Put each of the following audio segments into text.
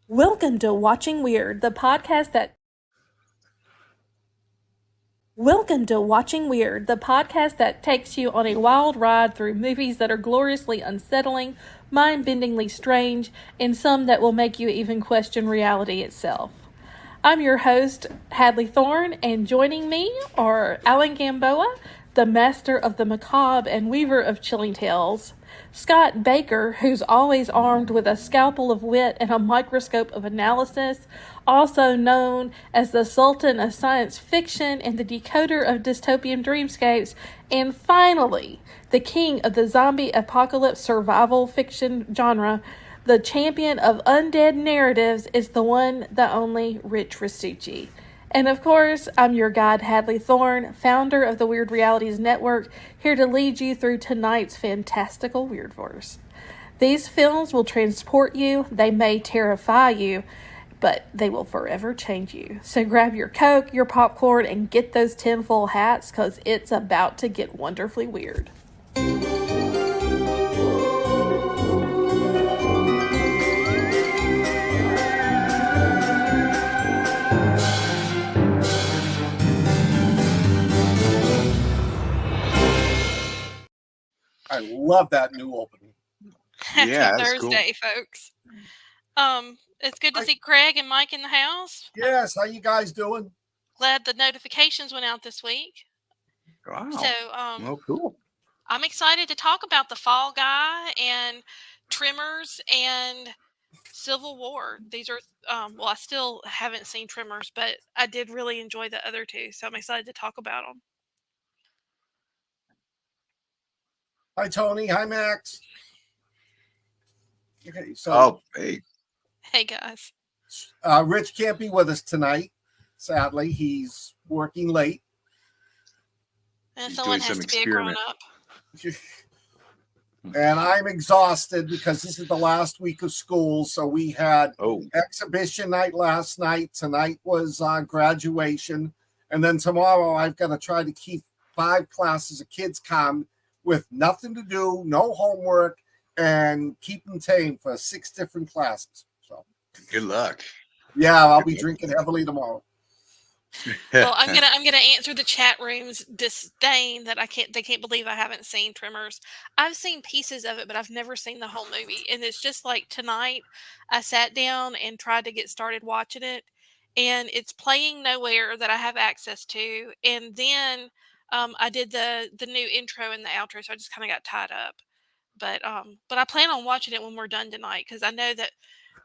Welcome to Watching Wyrd, the podcast that Welcome to Watching Wyrd, the podcast that takes you on a wild ride through movies that are gloriously unsettling, mind-bendingly strange, and some that will make you even question reality itself. I'm your host, Hadley Thorne, and joining me are Alan Gamboa, the master of the macabre and weaver of chilling tales, Scott Baker, who's always armed with a scalpel of wit and a microscope of analysis, also known as the Sultan of Science Fiction and the decoder of dystopian dreamscapes, and finally, the king of the zombie apocalypse survival fiction genre, the champion of undead narratives, is the one, the only, Rich Restucci. And of course, I'm your guide, Hadley Thorne, founder of the Weird Realities Network, here to lead you through tonight's fantastical Weirdverse. These films will transport you, they may terrify you, but they will forever change you. So grab your Coke, your popcorn, and get those tinfoil hats, because it's about to get wonderfully weird. I love that new opening. Happy Thursday, cool. Folks. It's good to see Craig and Mike in the house. Yes, how you guys doing? Glad the notifications went out this week. Wow. So, cool. I'm excited to talk about The Fall Guy and Tremors and Civil War. These are, I still haven't seen Tremors, but I did really enjoy the other two, so I'm excited to talk about them. Hi, Tony. Hi, Max. Okay, so. Hey. Hey, guys. Rich can't be with us tonight. Sadly, he's working late. And someone has to be a grown-up. And I'm exhausted because this is the last week of school. So we had exhibition night last night. Tonight was graduation. And then tomorrow I've got to try to keep 5 classes of kids calm with nothing to do, no homework, and keep them tame for 6 different classes. So good luck. Yeah, I'll be drinking heavily tomorrow. Well, I'm gonna answer the chat room's disdain that they can't believe I haven't seen Tremors. I've seen pieces of it, but I've never seen the whole movie. And it's just like tonight, I sat down and tried to get started watching it, and it's playing nowhere that I have access to. And then I did the new intro and the outro, so I just kind of got tied up. But I plan on watching it when we're done tonight, because I know that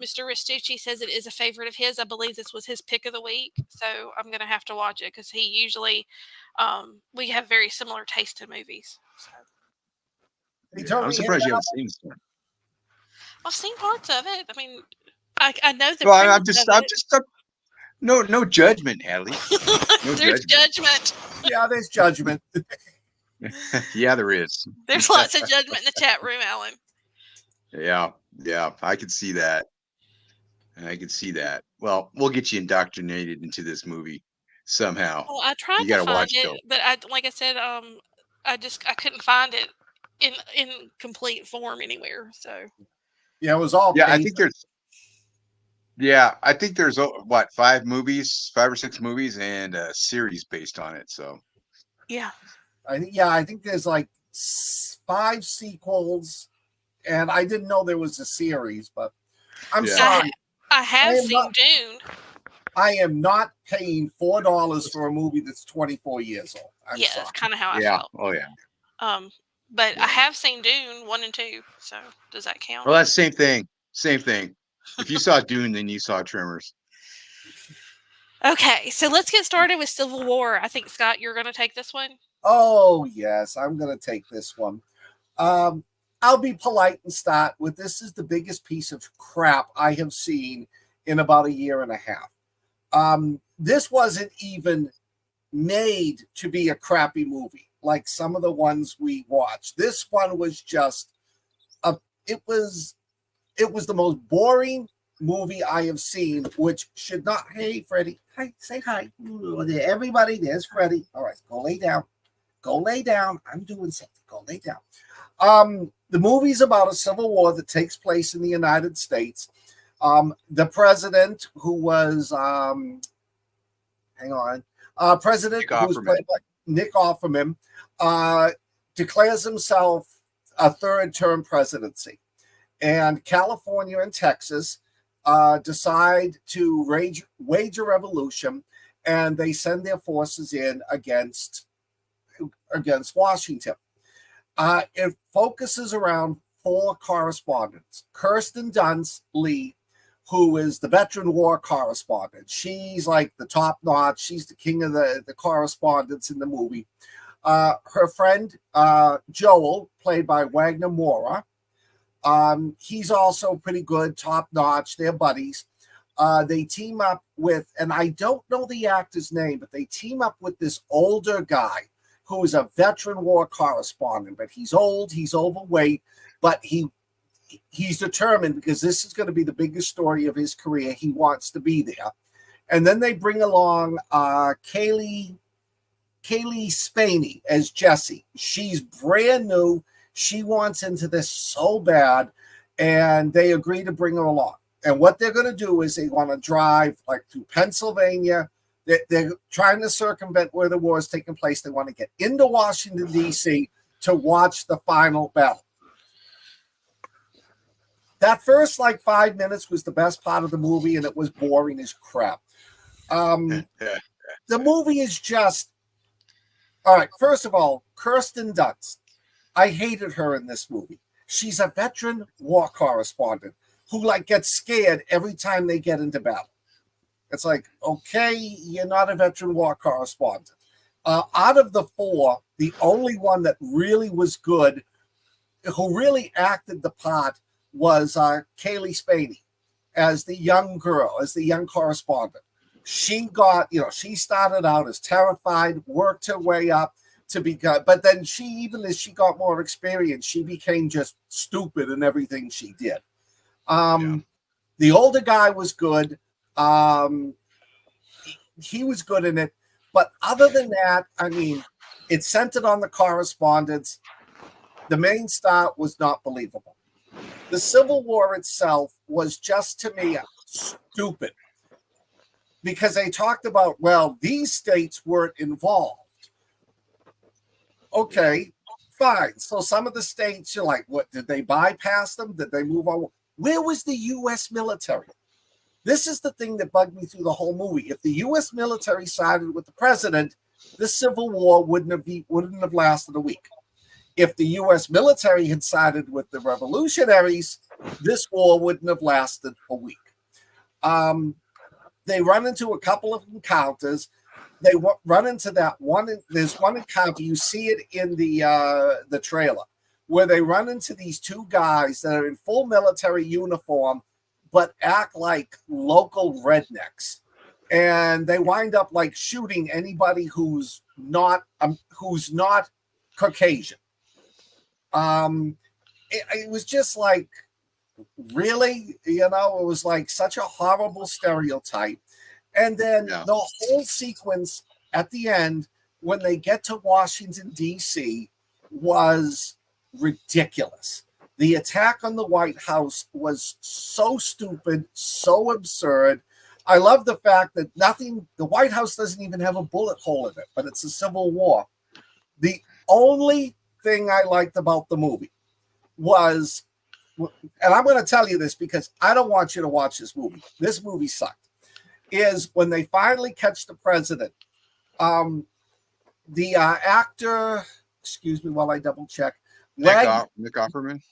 Mr. Restucci says it is a favorite of his. I believe this was his pick of the week, so I'm going to have to watch it because he usually, we have very similar taste in movies. So. I'm surprised you haven't seen this one. I've seen parts of it. I mean, I know the. Well, I'm just no judgment, Hadley. No there's judgment. Yeah, there's judgment. Yeah, there is. There's lots of judgment in the chat room, Alan. Yeah, I can see that. Well, we'll get you indoctrinated into this movie somehow. Well, I tried to find it, but like I said, I couldn't find it in complete form anywhere. So yeah, it was all. Yeah, I think there's 5 or 6 movies and a series based on it. So yeah, I think there's like 5 sequels. And I didn't know there was a series, but I'm sorry. I have seen Dune. I am not paying $4 for a movie that's 24 years old. That's kind of how I felt. Oh, yeah. But I have seen Dune 1 and 2, so does that count? Well, that's same thing. If you saw Dune, then you saw Tremors. Okay, so let's get started with Civil War. I think, Scott, you're going to take this one? Oh, yes, I'm going to take this one. I'll be polite and start with this is the biggest piece of crap I have seen in about a year and a half. This wasn't even made to be a crappy movie like some of the ones we watched. This one was just it was the most boring movie I have seen, which should not. Hey, Freddie. Hi, say hi. Everybody, there's Freddie. All right, go lay down. Go lay down. I'm doing something. Go lay down. The movie's about a civil war that takes place in the United States. The president, who was president Nick who was Offerman. played by Nick Offerman, declares himself a third-term presidency, and California and Texas decide to wage a revolution, and they send their forces in against Washington. It focuses around 4 correspondents. Kirsten Dunst Lee, who is the veteran war correspondent. She's like the top notch. She's the king of the correspondents in the movie. Her friend, Joel, played by Wagner Moura. He's also pretty good, top notch. They're buddies. They team up with, and I don't know the actor's name, but they team up with this older guy who is a veteran war correspondent, but he's old, he's overweight, but he's determined because this is going to be the biggest story of his career. He wants to be there. And then they bring along Kaylee Spaney as Jessie. She's brand new. She wants into this so bad, and they agree to bring her along. And what they're going to do is they want to drive like through Pennsylvania. They're trying to circumvent where the war is taking place. They want to get into Washington, D.C. to watch the final battle. That first like 5 minutes was the best part of the movie, and it was boring as crap. The movie is just, all right, first of all, Kirsten Dunst. I hated her in this movie. She's a veteran war correspondent who like gets scared every time they get into battle. It's like, okay, you're not a veteran war correspondent. Out of the 4, the only one that really was good, who really acted the part, was Kaylee Spaney as the young girl, as the young correspondent. She got, she started out as terrified, worked her way up to be good, but then even as she got more experience, she became just stupid in everything she did. The older guy was good. He was good in it. But other than that, I mean, it centered on the correspondence. The main star was not believable. The Civil War itself was just, to me, stupid. Because they talked about, well, these states weren't involved. Okay, fine. So some of the states, you're like, what, did they bypass them? Did they move on? Where was the U.S. military? This is the thing that bugged me through the whole movie. If the U.S. military sided with the president, the Civil War wouldn't have lasted a week. If the U.S. military had sided with the revolutionaries, this war wouldn't have lasted a week. They run into a couple of encounters. They run into that one. There's one encounter. You see it in the trailer where they run into these 2 guys that are in full military uniform but act like local rednecks, and they wind up like shooting anybody who's not Caucasian. It was just like, really, it was like such a horrible stereotype. And then the whole sequence at the end when they get to Washington, D.C. was ridiculous. The attack on the White House was so stupid, so absurd. I love the fact that the White House doesn't even have a bullet hole in it, but it's a Civil War. The only thing I liked about the movie was, and I'm going to tell you this because I don't want you to watch this movie. This movie sucked. Is when they finally catch the president. The actor, excuse me while I double check. Nick Offerman?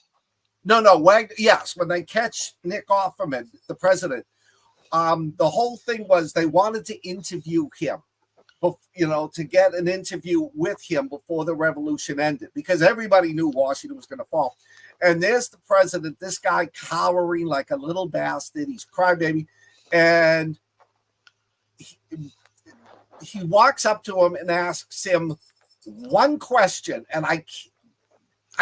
No, yes, when they catch Nick Offerman, the president, the whole thing was they wanted to interview him, to get an interview with him before the revolution ended, because everybody knew Washington was going to fall. And there's the president, this guy cowering like a little bastard. He's crybaby. And he walks up to him and asks him one question. And I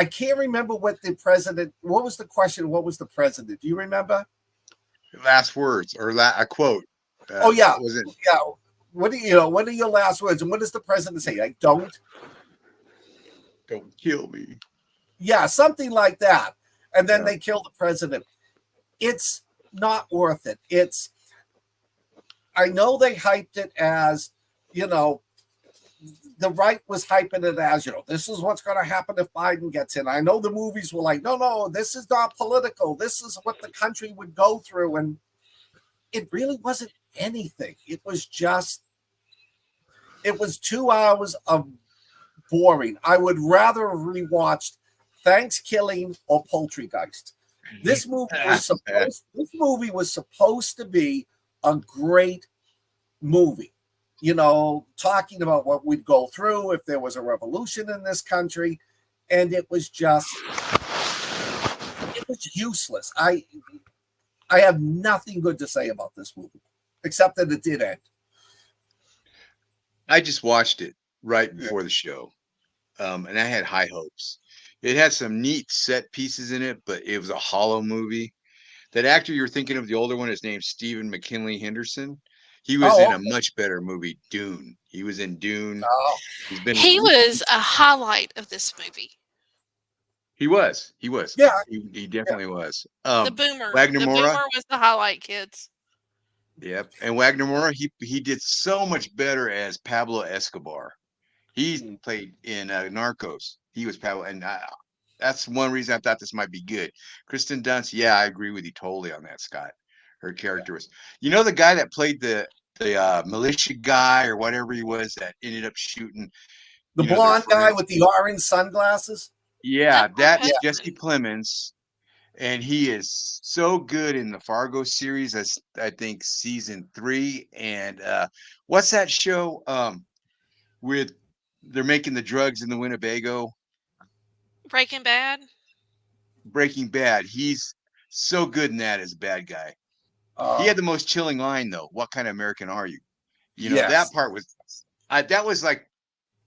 can't remember what was the question? What was the president? Do you remember? Last words or a quote. Yeah. Was it? Yeah. What are your last words? And what does the president say? Like, don't kill me. Yeah, something like that. And then they kill the president. It's not worth it. I know they hyped it as, the right was hyping it as, this is what's going to happen if Biden gets in. I know the movies were like, no, this is not political. This is what the country would go through. And it really wasn't anything. It was 2 hours of boring. I would rather have rewatched Thanksgiving or Poultrygeist. This movie was supposed to be a great movie. Talking about what we'd go through if there was a revolution in this country, and it was useless. I have nothing good to say about this movie, except that it did end. I just watched it right before the show, and I had high hopes. It had some neat set pieces in it, but it was a hollow movie. That actor you're thinking of, the older one, is named Stephen McKinley Henderson. He was in a much better movie, Dune. He was in Dune. Oh. He was a highlight of this movie. He was. Yeah. He definitely was. The Boomer. Wagner the Moura. Boomer was the highlight, kids. Yep. And Wagner Moura, he did so much better as Pablo Escobar. He played in Narcos. He was Pablo, and that's one reason I thought this might be good. Kristen Dunst, yeah, I agree with you totally on that, Scott. Her character was, the guy that played the militia guy or whatever he was that ended up shooting the blonde guy with the orange sunglasses. Yeah, that's Jesse Plemons, and he is so good in the Fargo series. That's, I think, season 3. And what's that show with they're making the drugs in the Winnebago? Breaking Bad. He's so good in that as a bad guy. He had the most chilling line, though. What kind of American are you? That part was that was like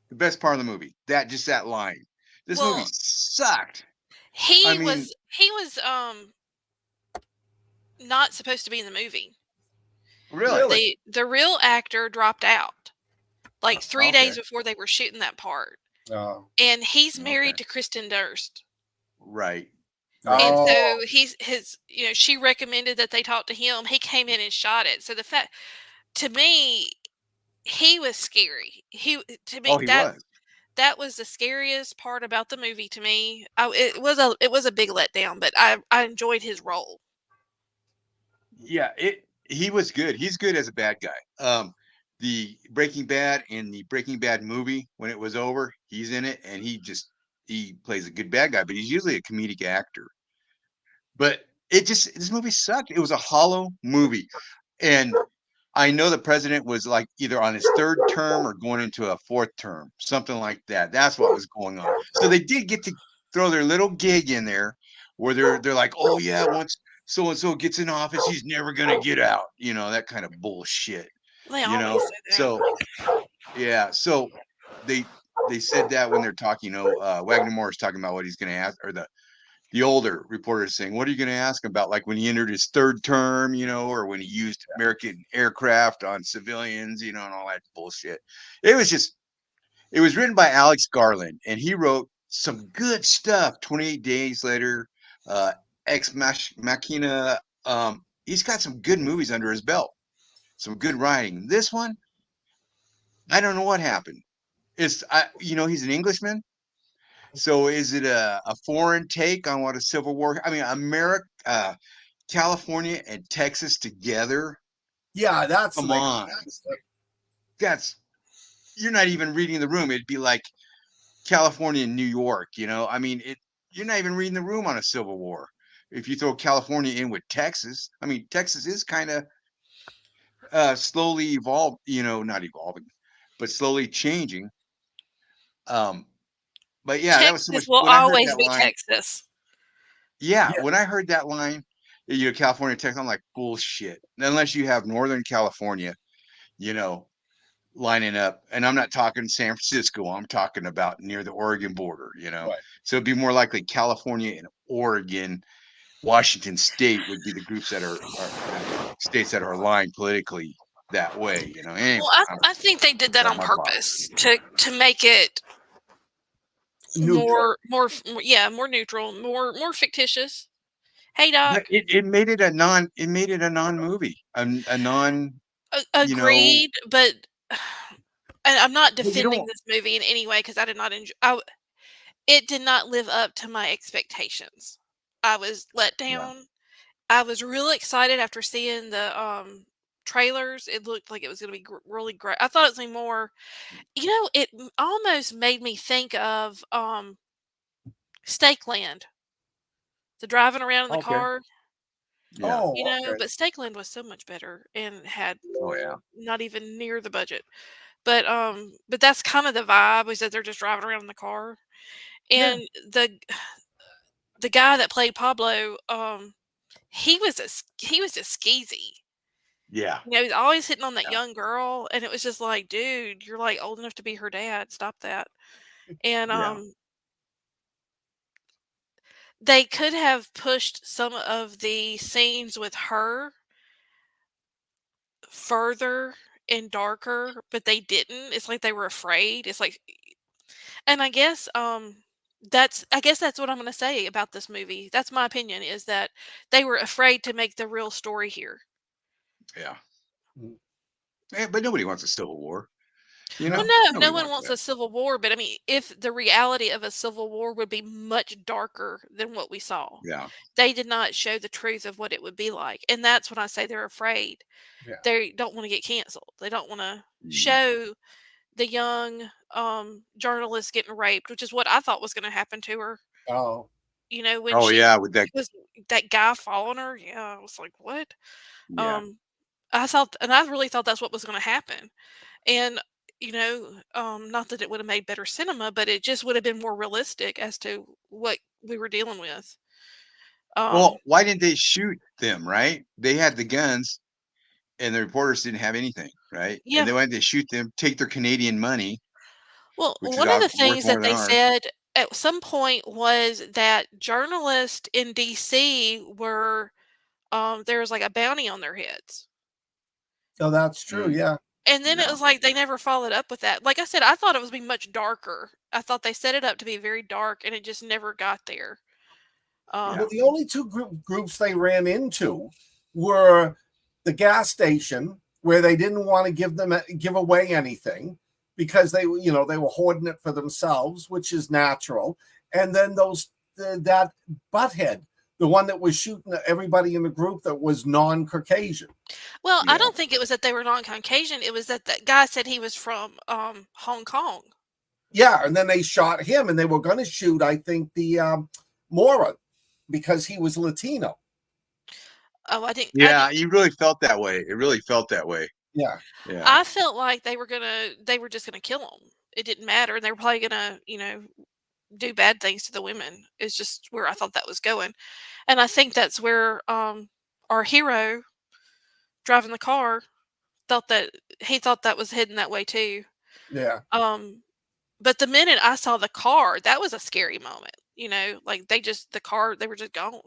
the best part of the movie. That line. This movie sucked. He was not supposed to be in the movie. Really? The real actor dropped out like 3 days before they were shooting that part. Oh. And he's married to Kristen Durst. Right. And so she recommended that they talk to him. He came in and shot it. So to me, he was scary. That was the scariest part about the movie to me. It was a big letdown, but I enjoyed his role. Yeah, he was good. He's good as a bad guy. The Breaking Bad and the Breaking Bad movie, when it was over, he's in it, and he plays a good bad guy, but he's usually a comedic actor. But this movie sucked. It was a hollow movie. And I know the president was like either on his 3rd term or going into a 4th term, something like that. That's what was going on. So they did get to throw their little gig in there where they're like, oh yeah, once so-and-so gets in office, he's never going to get out. That kind of bullshit. They always say that. So yeah, so they said that when they're talking, Wagner Moore is talking about what he's going to ask, or the older reporter is saying, what are you going to ask about? Like when he entered his 3rd term, or when he used American aircraft on civilians, and all that bullshit. It was written by Alex Garland, and he wrote some good stuff. 28 Days Later, Ex Machina. He's got some good movies under his belt, some good writing. This one, I don't know what happened. He's an Englishman. So is it a foreign take on what a civil war? I mean, America, California and Texas together. Yeah, that's come on. You're not even reading the room. It'd be like California and New York. I mean, you're not even reading the room on a civil war. If you throw California in with Texas, I mean, Texas is kind of slowly not evolving, but slowly changing. But yeah, Texas that was so much. Will always be Texas. Yeah, when I heard that line, California, Texas, I'm like, bullshit. Unless you have Northern California, lining up, and I'm not talking San Francisco. I'm talking about near the Oregon border. Right. So it'd be more likely California and Oregon, Washington State would be the groups that are states that are aligned politically that way. Anyway, I think they did that on purpose to make it neutral. more neutral, more fictitious. Hey, Doc. But it made it a non movie, a non, you know. Agreed, but and I'm not But you defending don't. this movie in any way because I did not enjoy. It did not live up to my expectations. I was let Yeah. down. I was really excited after seeing the trailers. It looked like it was going to be really great. I thought it was gonna be more. It almost made me think of Stakeland, the driving around in the Okay. car. Yeah. Oh, okay. But Stakeland was so much better and had Oh yeah. not even near the budget. But that's kind of the vibe, is that they're just driving around in the car. Yeah. And the guy that played Pablo, he was just skeezy. Yeah. He's always hitting on that Yeah. young girl, and it was just like, dude, you're like old enough to be her dad. Stop that. And Yeah. they could have pushed some of the scenes with her further and darker, but they didn't. It's like they were afraid. It's like, and I guess that's what I'm going to say about this movie. That's my opinion, is that they were afraid to make the real story here. Yeah. Mm. But nobody wants a civil war. Well, no Nobody one wants wants that. a civil war, but I mean, if the reality of a civil war would be much darker than what we saw. Yeah. They did not show the truth of what it would be like. And that's when I say they're afraid. Yeah. They don't want to get canceled. They don't want to Mm. show the young journalist getting raped, which is what I thought was going to happen to her. Oh, When Oh she yeah, with that. was that guy following her. Yeah, I was like, what? Yeah. Um, I really thought that's what was going to happen. And not that it would have made better cinema, but it just would have been more realistic as to what we were dealing with. Well, why didn't they shoot them? Right? They had the guns, and the reporters didn't have anything. Right? And Yeah. they wanted to shoot them, take their Canadian money, Well, which is one of the worth things more that than they ours. said at some point was that journalists in DC were there was like a bounty on their heads. so that's true. Mm. Yeah. And then it Yeah. was like they never followed up with that. Like I said, I thought it was being much darker. I thought they set it up to be very dark, and it just never got there. Yeah. Well, the only two groups they ran into were the gas station, where they didn't want to give away anything because they were hoarding it for themselves, which is natural. And then that butthead, the one that was shooting everybody in the group that was non-Caucasian. Well, I Yeah. don't think it was that they were non-Caucasian. It was that guy said he was from Hong Kong. Yeah, and then they shot him, and they were going to shoot, I think, the Mora, because he was Latino. Oh, I didn't. Yeah. You really felt that way. It really felt that way. Yeah. Yeah. I felt like they were just gonna kill him. It didn't matter. They were probably gonna, do bad things to the women. It's just where I thought that was going, and I think that's where our hero driving the car thought that was heading that way too. Yeah. But the minute I saw the car, that was a scary moment. Like they were just gone,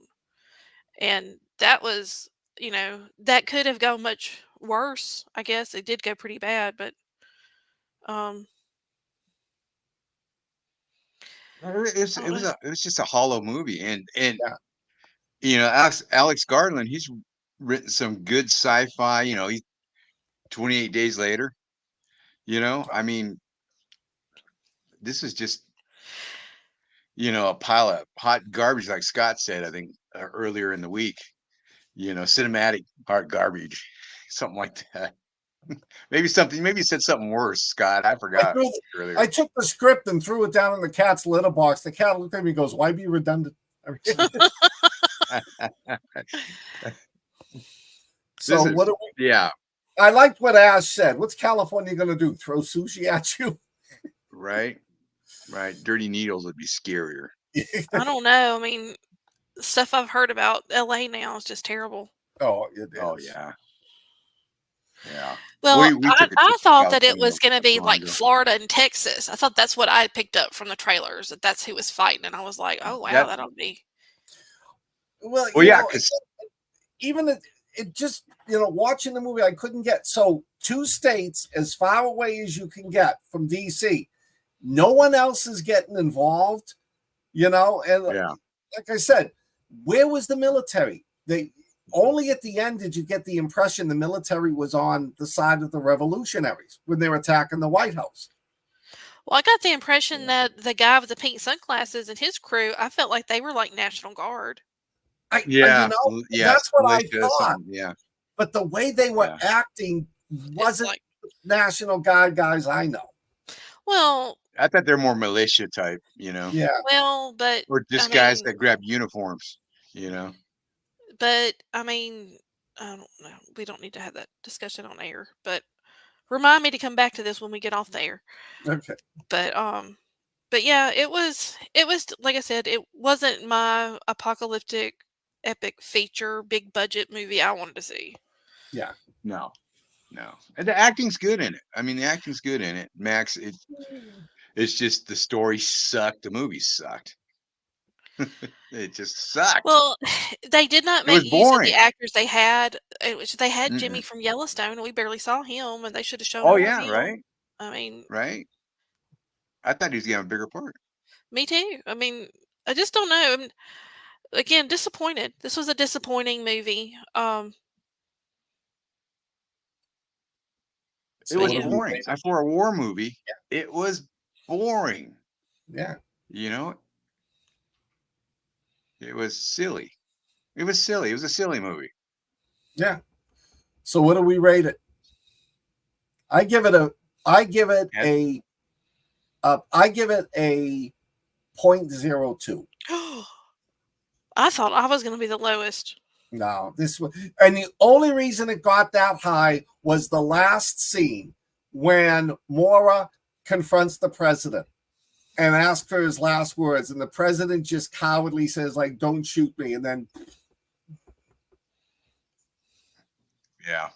and that was, that could have gone much worse. I guess it did go pretty bad, but um, I don't know. It was just a hollow movie, and Yeah. Alex Garland, he's written some good sci-fi. He's 28 Days Later. I mean, this is just a pile of hot garbage, like Scott said, I think earlier in the week. Cinematic hot garbage, something like that. Maybe you said something worse, Scott. I forgot earlier. I took the script and threw it down in the cat's litter box. The cat looked at me and goes, "Why be redundant?" So what do we? Yeah, I liked what Ash said. What's California going to do? Throw sushi at you? right. Dirty Needles would be scarier. I don't know. I mean, stuff I've heard about LA now is just terrible. Oh, it is. Oh yeah. Yeah. Well, We took a trip I to thought that it California was going to not be too long like ago. Florida and Texas. I thought that's what I picked up from the trailers, that's who was fighting, and I was like, oh wow, that'll be. Well, yeah, because even it just watching the movie, I couldn't get two states as far away as you can get from DC. No one else is getting involved, and yeah, like I said, where was the military? They only at the end did you get the impression the military was on the side of the revolutionaries when they were attacking the White House. Well, I got the impression that the guy with the pink sunglasses and his crew, I felt like they were like National Guard. That's what I militia, thought. Yeah. But the way they were acting wasn't like National Guard guys I know. Well, I thought they're more militia type, you know. Yeah. Well, but or just guys that grab uniforms, you know. But I mean, I don't know. We don't need to have that discussion on air. But remind me to come back to this when we get off the air. Okay. But yeah, it was like I said, it wasn't my apocalyptic epic feature big budget movie I wanted to see. Yeah. No. And the acting's good in it. I mean, the acting's good in it. Max, it's just the story sucked. The movie sucked. It just sucked. Well, they did not make use of the actors they had. They had Jimmy from Yellowstone, and we barely saw him, and they should have shown more of him. Right. I mean, right. I thought he was going to have a bigger part. Me too. I mean, I just don't know. Again, disappointed. This was a disappointing movie. It was boring. For a war movie, it was boring. Yeah. You know, it was silly. It was silly. It was a silly movie. Yeah. So what do we rate it? I give it a 0.02. I thought I was going to be the lowest. No, and the only reason it got that high was the last scene when Mora confronts the president and asks for his last words, and the president just cowardly says, like, "Don't shoot me," and then. Yeah.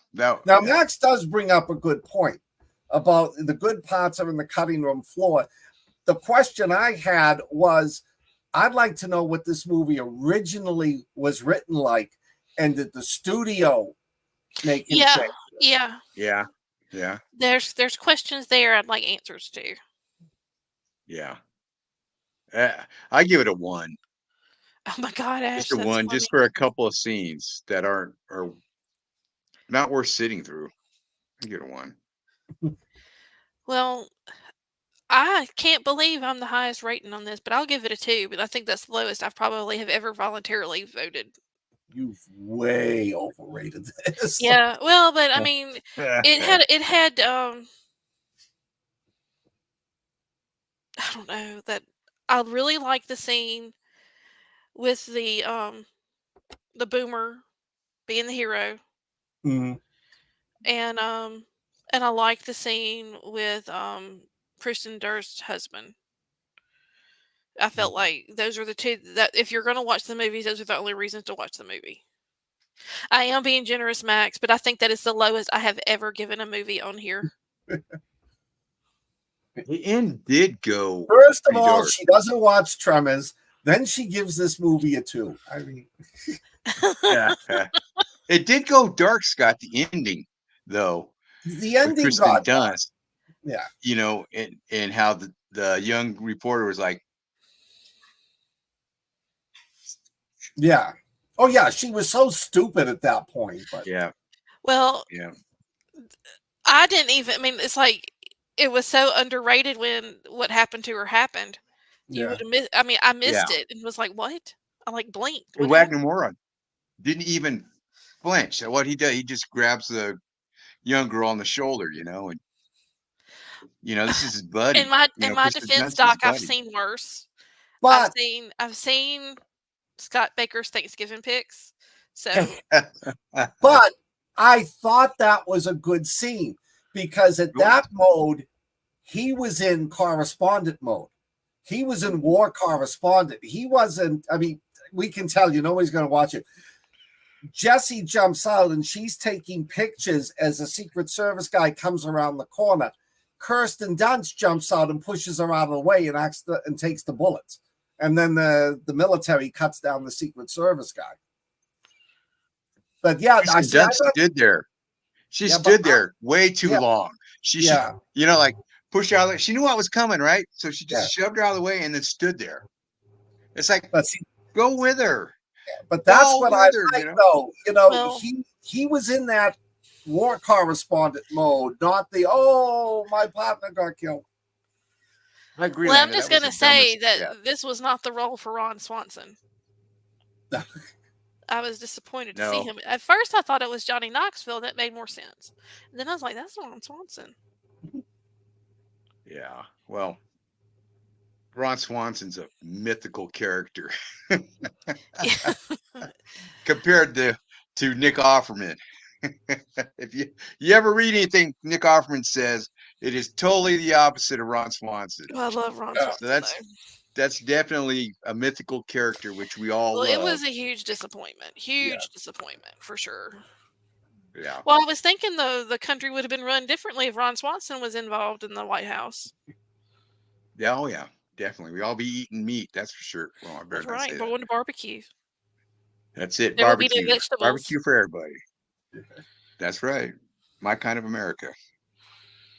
Max does bring up a good point about the good parts are in the cutting room floor. The question I had was, I'd like to know what this movie originally was written like, and did the studio make it? Yeah. There's questions there I'd like answers to. Yeah. I give it a 1. Oh my God, Ash! Just a 1, just for a couple of scenes that are not worth sitting through. I give it a 1. Well, I can't believe I'm the highest rating on this, but I'll give it a 2. But I think that's the lowest I probably have ever voluntarily voted. You've way overrated this. Yeah, well, but I mean, it had I don't know, that I really like the scene with the boomer being the hero. Mm-hmm. And I like the scene with Kristen Dunst's husband. I felt like those are the two that if you're going to watch the movies, those are the only reasons to watch the movie. I am being generous, Max, but I think that is the lowest I have ever given a movie on here. The end did go. First of all, she doesn't watch Tremors. Then she gives this movie a 2. I mean, it did go dark, Scott. The ending, though. The ending got Dunst. Yeah. You know, and how the young reporter was like. Yeah. Oh, yeah. She was so stupid at that point. But yeah. Well, I didn't even. I mean, it's like it was so underrated when what happened to her happened. You would have missed. I mean, I missed it and was like, "What?" I like blinked. Wagner Moron didn't even flinch. What he did, he just grabs the young girl on the shoulder, you know, and this is his buddy. In my defense, Doc, I've seen worse. But I've seen Scott Baker's Thanksgiving pics. So, but I thought that was a good scene because at that mode, he was in correspondent mode. He was in war correspondent. He wasn't. I mean, we can tell nobody's going to watch it. Jesse jumps out and she's taking pictures as a Secret Service guy comes around the corner. Kirsten Dunst jumps out and pushes her out of the way and takes the bullets. And then the military cuts down the Secret Service guy. But yeah, Dunst stood there. She stood there way too long. She like push her out of the way. She knew what was coming, right? So she just shoved her out of the way and then stood there. It's like, go with her. But that's Fall what I weather, like, though. Well, He was in that war correspondent mode, not the my partner got killed. I agree, well, I'm Landa. just That was gonna the say dumbest. that Yeah. this was not the role for Ron Swanson. I was disappointed to see No. him. At first, I thought it was Johnny Knoxville. That made more sense. And then I was like, "That's Ron Swanson." Yeah. Well, Ron Swanson's a mythical character Yeah. compared to Nick Offerman. If you ever read anything Nick Offerman says, it is totally the opposite of Ron Swanson. Well, I love Ron Yeah. So Swanson though. that's definitely a mythical character which we all Well, it love. was a huge disappointment. Huge disappointment for sure. Yeah. Well, I was thinking though the country would have been run differently if Ron Swanson was involved in the White House. Yeah. Oh yeah. Definitely. We all be eating meat. That's for sure. Well, I better That's not right. say that. Going to barbecue. That's it. There will be no Barbecue. vegetables. Barbecue for everybody. That's right. My kind of America.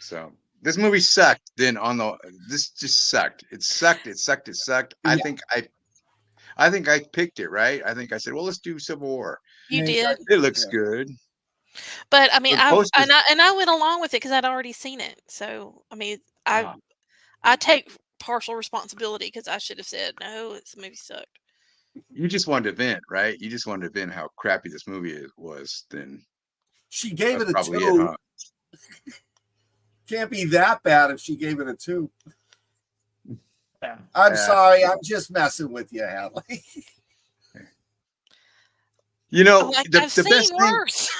So this movie sucked. This just sucked. It sucked. It sucked. It sucked. Yeah. I think I picked it right. I think I said, well, let's do Civil War. You Yeah, did, It looks Yeah. good. but I mean, The posters. I went along with it because I'd already seen it. So I mean, Ah, I take partial responsibility because I should have said no. This movie sucked. you just wanted to vent, right? You just wanted to vent how crappy this movie was. Then She gave that's it a probably 2. it, huh? Can't be that bad if she gave it a 2. Yeah. I'm sorry. I'm just messing with you, Hadley. You know, Like the I've seen best thing. worse.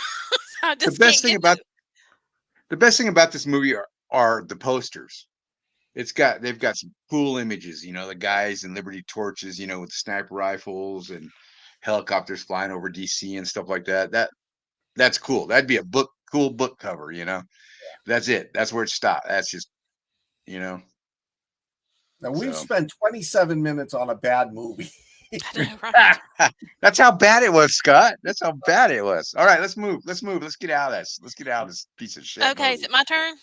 I The just best can't thing get about this movie are the posters. They've got some cool images, the guys in Liberty torches, with sniper rifles and helicopters flying over DC and stuff like that. That's cool. That'd be a cool book cover, That's it. That's where it stopped. That's just, Now we've so. spent 27 minutes on a bad movie. I know, right? That's how bad it was, Scott. That's how bad it was. All right, let's move. Let's move. Let's get out of this. Let's get out of this piece of shit Okay, is movie. it my turn?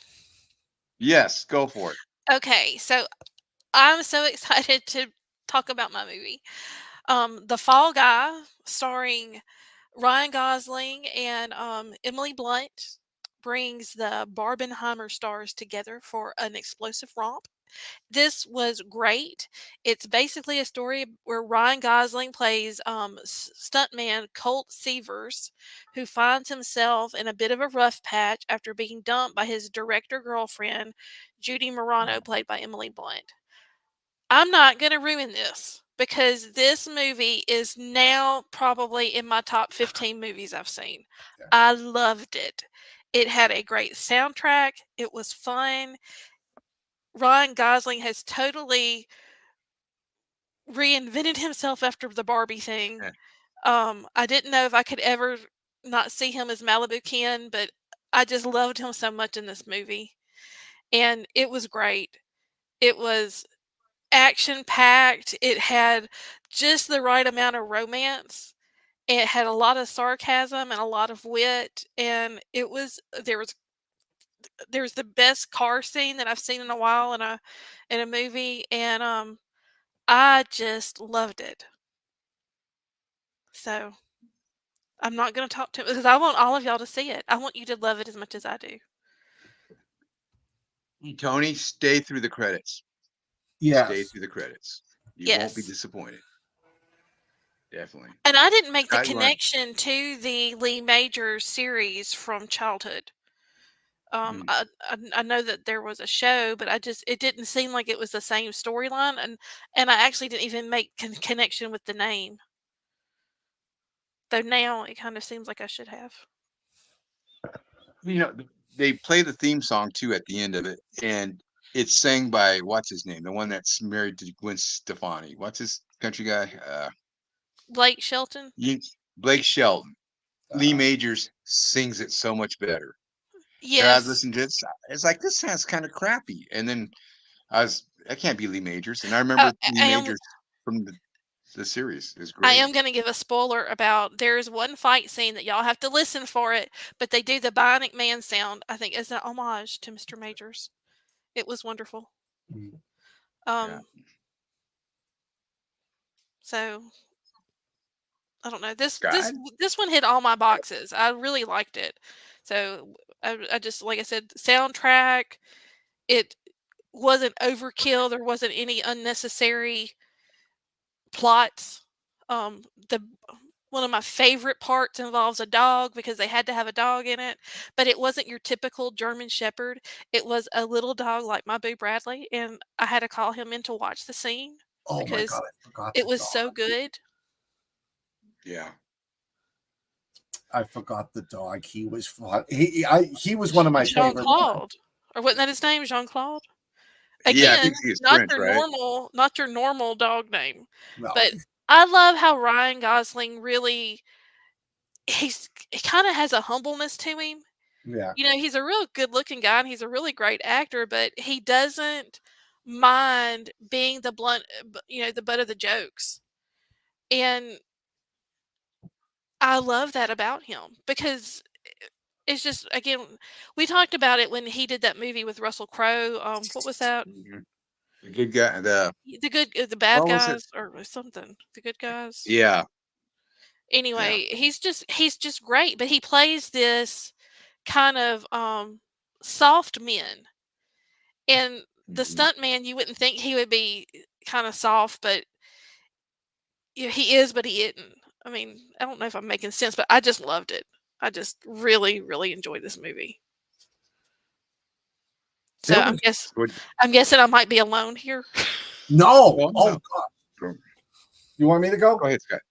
Yes, go for it. Okay, so I'm so excited to talk about my movie. The Fall Guy, starring Ryan Gosling and Emily Blunt, brings the Barbenheimer stars together for an explosive romp. This was great. It's basically a story where Ryan Gosling plays stuntman Colt Seavers, who finds himself in a bit of a rough patch after being dumped by his director girlfriend, Judy Morano, played by Emily Blunt. I'm not going to ruin this because this movie is now probably in my top 15 movies I've seen. I loved it. It had a great soundtrack. It was fun. Ryan Gosling has totally reinvented himself after the Barbie thing. Yeah. I didn't know if I could ever not see him as Malibu Ken, but I just loved him so much in this movie. And it was great. It was action packed. It had just the right amount of romance. It had a lot of sarcasm and a lot of wit, and there was the best car scene that I've seen in a while in a movie, and I just loved it. So I'm not going to talk to it because I want all of y'all to see it. I want you to love it as much as I do. Tony, stay through the credits. Yes. Stay through the credits. You won't be Yes. disappointed. Definitely. And I didn't make the Scott, you want- connection to the Lee Majors series from childhood. Hmm. I know that there was a show, but it didn't seem like it was the same storyline, and I actually didn't even make connection with the name. Though now it kind of seems like I should have. They play the theme song too at the end of it, and it's sang by what's his name, the one that's married to Gwen Stefani. What's his country guy? Blake Shelton. Blake Shelton. Lee Uh, Majors sings it so much better. And I was Yes. listening to it. It's like this sounds kind of crappy, and then I can't be Lee Majors, and I remember Lee I am Majors from the series is I great. am going to give a spoiler about there's one fight scene that y'all have to listen for it, but they do the Bionic Man sound. I think as an homage to Mr. Majors. It was wonderful. Yeah. So I don't know. This God. this this one hit all my boxes. I really liked it. So I just like I said, soundtrack. It wasn't overkill. There wasn't any unnecessary plots. The one of my favorite parts involves a dog because they had to have a dog in it, but it wasn't your typical German Shepherd. It was a little dog like my Boo Bradley, and I had to call him in to watch the scene Oh my because God, I forgot it the was dog. so good. Yeah. I forgot the dog. He was fun. He was one of my Jean favorite. Claude, or wasn't that his name? Jean Claude. Yeah, I Again, think he's French, right? not your normal dog name, No, but I love how Ryan Gosling really he kind of has a humbleness to him. yeah, You know, he's a real good-looking guy and he's a really great actor, but he doesn't mind being the the butt of the jokes. And I love that about him because it's just again, we talked about it when he did that movie with Russell Crowe. What was that? Mhm. The good guy. The bad What was it? guys or something. The good guys. Yeah. Yeah. Anyway, he's just great, but he plays this kind of soft men. And the Mhm. stunt man, you wouldn't think he would be kind of soft, but he is, but he isn't. I mean, I don't know if I'm making sense, but I just loved it. I just really, really enjoyed this movie. So it was Good. I'm guessing I might be alone here. no. Well, Oh no. God, Go you want me to go? go ahead, Scott.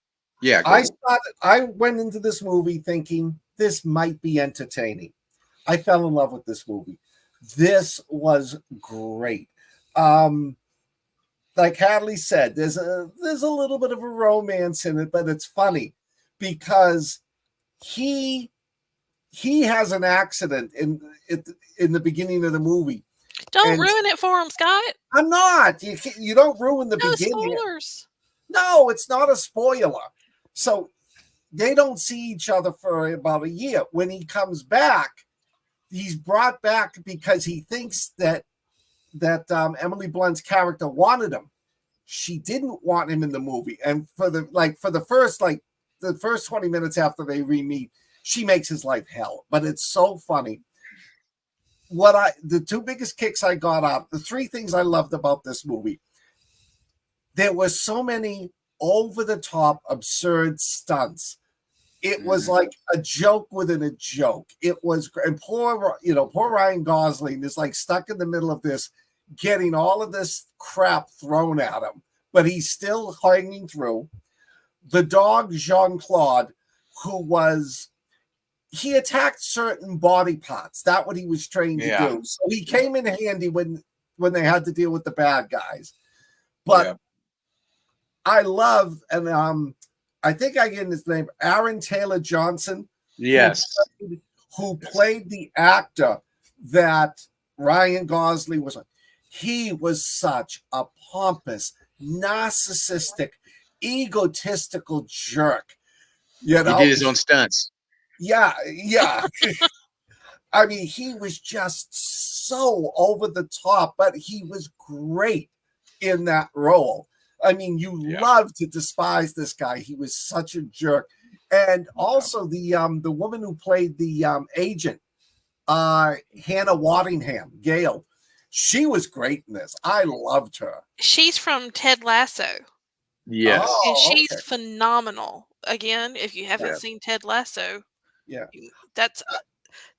Yeah, go I ahead. started. I went into this movie thinking this might be entertaining. I fell in love with this movie. This was great. Um, like Hadley said, there's a little bit of a romance in it, but it's funny because he he has an accident in the beginning of the movie, Don't and ruin it for him, Scott. I'm not. You don't ruin the No beginning. spoilers. No, it's not a spoiler. So they don't see each other for about a year. When he comes back, he's brought back because he thinks that Emily Blunt's character wanted him. She didn't want him in the movie, and for the first 20 minutes after they re-meet, she makes his life hell. But it's so funny. The two biggest kicks I got out, the three things I loved about this movie, there were so many over the top absurd stunts. It was Mhm. like a joke within a joke. It was, and poor Ryan Gosling is like stuck in the middle of this, getting all of this crap thrown at him, but he's still hanging through. The dog Jean Claude, he attacked certain body parts. That's what he was trained to Yeah. do. So he came in handy when they had to deal with the bad guys. Yeah. But I love, and I think I get his name, Aaron Taylor Johnson, Yes. who played the actor that Ryan Gosling was. He was such a pompous, narcissistic, egotistical jerk. You He know, did his own stunts. yeah, yeah. I mean, he was just so over the top, but he was great in that role. I mean, you Yeah. love to despise this guy. He was such a jerk. And also the woman who played the agent, Hannah Waddingham, Gail, she was great in this. I loved her. She's from Ted Lasso, Yes. and Oh, she's okay. phenomenal. Again, if you haven't Yeah. seen Ted Lasso, Yeah, that's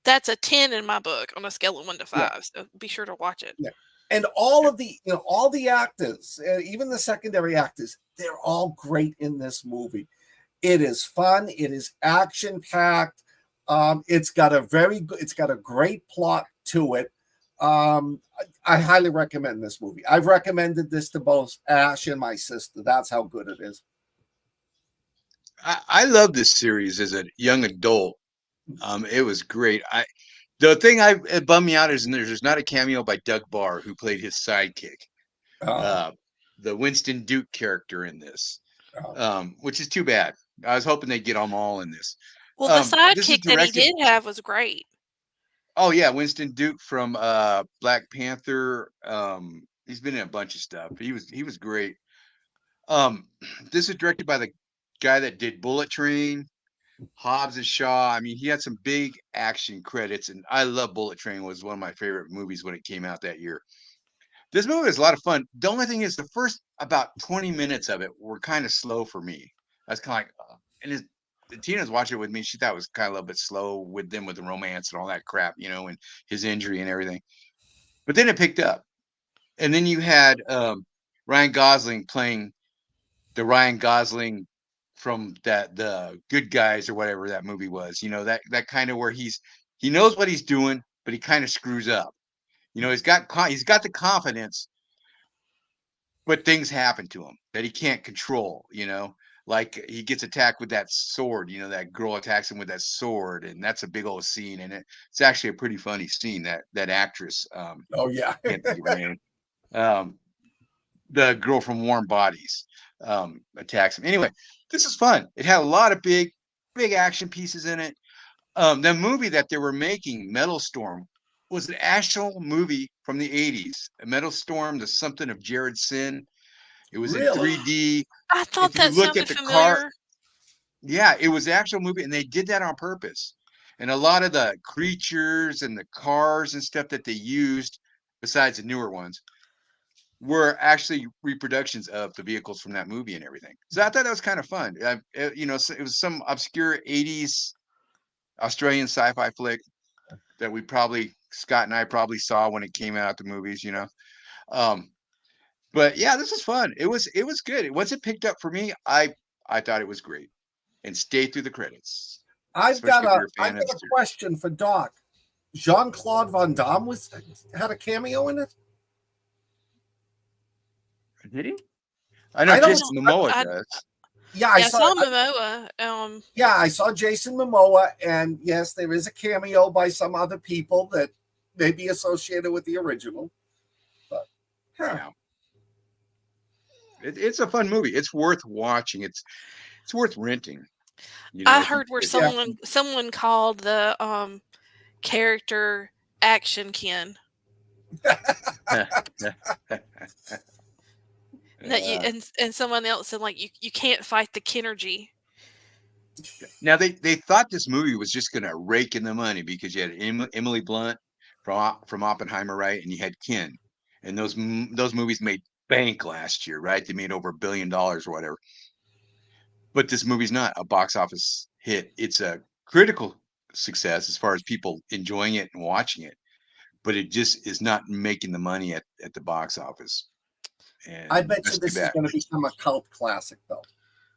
that's a 10 in my book on a scale of 1 to yeah, 5. So be sure to watch it. yeah. And all the actors, even the secondary actors, they're all great in this movie. It is fun. It is action packed. It's got a great plot to it. I highly recommend this movie. I've recommended this to both Ash and my sister. That's how good it is. I love this series as a young adult. It was great. The thing it bummed me out is there's not a cameo by Doug Barr, who played his sidekick, Oh, uh, the Winston Duke character in this, oh. which is too bad. I was hoping they'd get them all in this. Well, the This is sidekick that he directed. did have was great. Oh yeah, Winston Duke from Black Panther. He's been in a bunch of stuff. He was great. This is directed by the guy that did Bullet Train, Hobbs and Shaw. I mean, he had some big action credits, and I love Bullet Train. Was one of my favorite movies when it came out that year. This movie was a lot of fun. The only thing is, the first about 20 minutes of it were kind of slow for me. I was kind of like, and Tina's watching it with me. She thought it was kind of a little bit slow with them with the romance and all that crap, and his injury and everything. But then it picked up, and then you had Ryan Gosling playing the Ryan Gosling from the Good Guys or whatever that movie was. That kind of where he knows what he's doing, but he kind of screws up. He's got the confidence, but things happen to him that he can't control. Like he gets attacked with that sword. That girl attacks him with that sword, and that's a big old scene. And it's actually a pretty funny scene. That actress. Oh yeah. Can't think of her name. The girl from Warm Bodies attacks him. Anyway, this is fun. It had a lot of big action pieces in it. The movie that they were making, Metal Storm, was an actual movie from the 80s. Metal Storm, the something of Jared Sin. It was in Really? 3D. I thought If you that look sounded at the familiar. car, yeah, it was an actual movie, and they did that on purpose. And a lot of the creatures and the cars and stuff that they used, besides the newer ones, were actually reproductions of the vehicles from that movie and everything. So I thought that was kind of fun. It was some obscure 80s Australian sci-fi flick that Scott and I probably saw when it came out, the movies, but yeah, this was fun. It was good. Once it picked up for me, I thought it was great and stayed through the credits, I've got especially if you're a I've fan of got the a series. question for Doc. Jean-Claude Van Damme had a cameo in it. Did he? I know I don't- Jason Momoa does. Yeah, I Yeah, I saw. saw Momoa. Yeah, I saw Jason Momoa, and yes, there is a cameo by some other people that may be associated with the original. But Yeah. It's a fun movie. It's worth watching. It's worth renting. I heard where Yeah. someone called the character Action Ken. That you and someone else said like you can't fight the Kenergy. Now they thought this movie was just going to rake in the money because you had Emily Blunt from Oppenheimer, right, and you had Ken, and those movies made bank last year, right? They made over $1 billion or whatever. But this movie's not a box office hit. It's a critical success as far as people enjoying it and watching it, but it just is not making the money at the box office. And I bet you that's this too is bad. going to become a cult classic, though.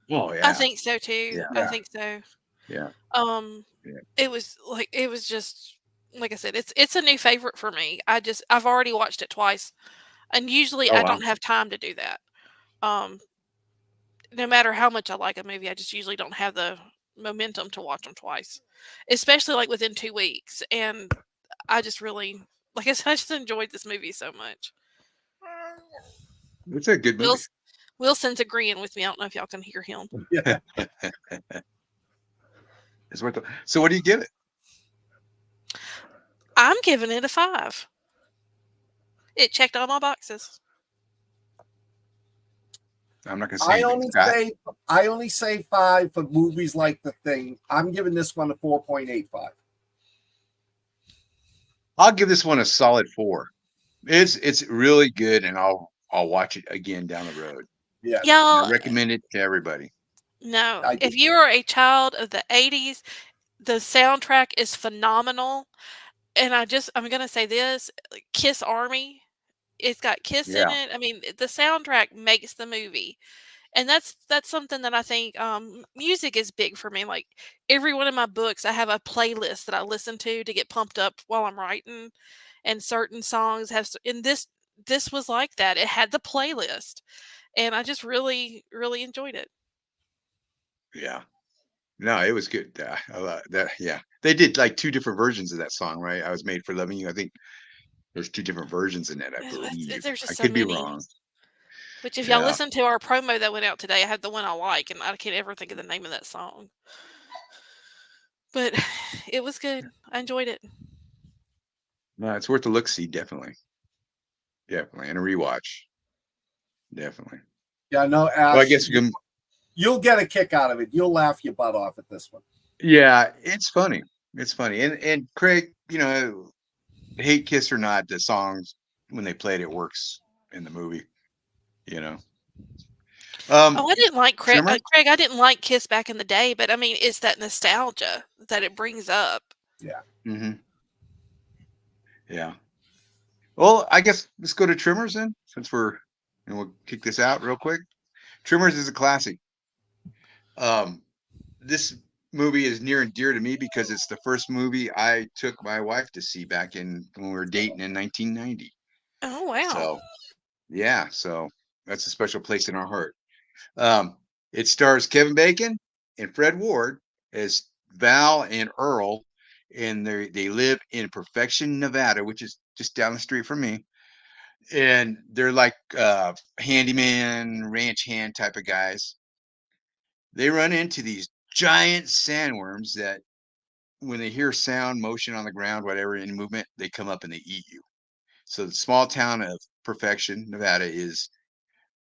Oh yeah, I think so too. Yeah. I think so. yeah. It was just like I said, it's a new favorite for me. I've already watched it twice, and usually Oh I wow. don't have time to do that. No matter how much I like a movie, I just usually don't have the momentum to watch them twice, especially like within 2 weeks. And I just really, like I said, I just enjoyed this movie so much. It's a good movie. Wilson's agreeing with me. I don't know if y'all can hear him. Yeah. It's worth it. So what do you give it? I'm giving it a 5. It checked all my boxes. I'm not going to say anything. I only say 5 for movies like The Thing. I'm giving this one a 4.85. I'll give this one a solid 4. It's really good, and I'll watch it again down the road. Yeah. Y'all, I recommend it to everybody. no. I do If you are a child of the 80s, the soundtrack is phenomenal. And I'm going to say this, Kiss Army, it's got Kiss in Yeah. it. I mean, the soundtrack makes the movie. And that's something that I think music is big for me. Like every one of my books, I have a playlist that I listen to get pumped up while I'm writing. And certain songs and this was like that. It had the playlist, and I just really, really enjoyed it. Yeah. No, it was good. That. Yeah. They did like 2 different versions of that song, right? I Was Made for Loving You. I think there's 2 different versions in it, I believe. There's just I so could be many. wrong. Which, if y'all Yeah. listen to our promo that went out today, I have the one I like, and I can't ever think of the name of that song. But it was good. I enjoyed it. No, it's worth a look-see, definitely. Definitely. And a rewatch. Definitely. Yeah, no, Ash. Well, I guess we can. You'll get a kick out of it. You'll laugh your butt off at this one. Yeah, it's funny. It's funny. And Craig, hate Kiss or not, the songs when they played it works in the movie. Oh, I didn't like Tremors. Craig. I didn't like Kiss back in the day, but I mean, it's that nostalgia that it brings up. Yeah. Mm-hmm. Yeah. Well, I guess let's go to Tremors then, since we'll kick this out real quick. Tremors is a classic. This movie is near and dear to me because it's the first movie I took my wife to see back when we were dating in 1990. Oh wow! So, yeah, so that's a special place in our heart. It stars Kevin Bacon and Fred Ward as Val and Earl, and they live in Perfection, Nevada, which is just down the street from me. And they're like handyman, ranch hand type of guys. They run into these giant sandworms that, when they hear sound, motion on the ground, whatever, any movement, they come up and they eat you. So the small town of Perfection, Nevada, is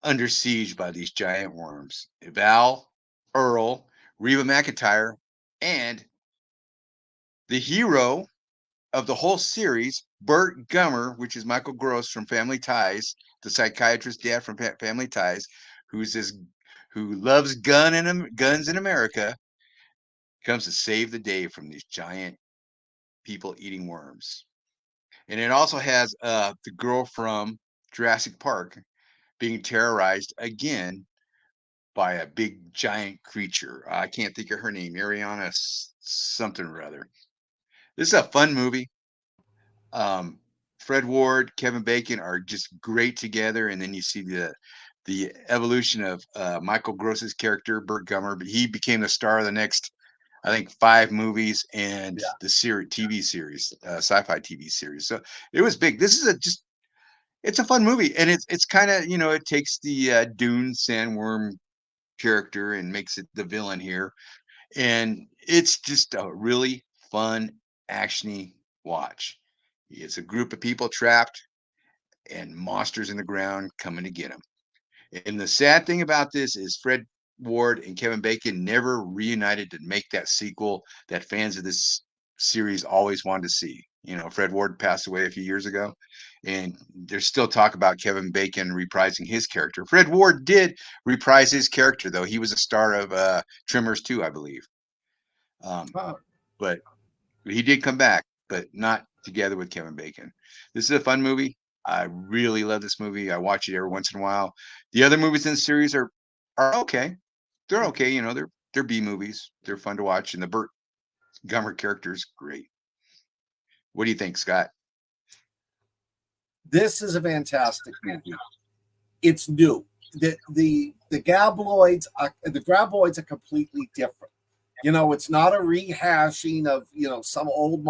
under siege by these giant worms. Val, Earl, Reba McEntire, and the hero of the whole series, Burt Gummer, which is Michael Gross from Family Ties, the psychiatrist dad from Family Ties, who loves guns in America, comes to save the day from these giant people eating worms. And it also has the girl from Jurassic Park being terrorized again by a big giant creature. I can't think of her name, Ariana something or other. This is a fun movie. Fred Ward, Kevin Bacon are just great together, and then you see the evolution of Michael Gross's character, Burt Gummer. But he became the star of the next, I think, 5 movies and the TV series, sci-fi TV series. So it was big. This is it's a fun movie, and it's kind of, it takes the Dune sandworm character and makes it the villain here, and it's just a really fun, actiony watch. It's a group of people trapped and monsters in the ground coming to get them. And the sad thing about this is Fred Ward and Kevin Bacon never reunited to make that sequel that fans of this series always wanted to see. Fred Ward passed away a few years ago, and there's still talk about Kevin Bacon reprising his character. Fred Ward did reprise his character, though. He was a star of Tremors 2, I believe. But he did come back, but not together with Kevin Bacon. This is a fun movie. I really love this movie. I watch it every once in a while. The other movies in the series are okay. They're okay. They're B movies. They're fun to watch, and the Burt Gummer character is great. What do you think, Scott? This is a fantastic movie. It's new. The graboids are completely different. It's not a rehashing of some old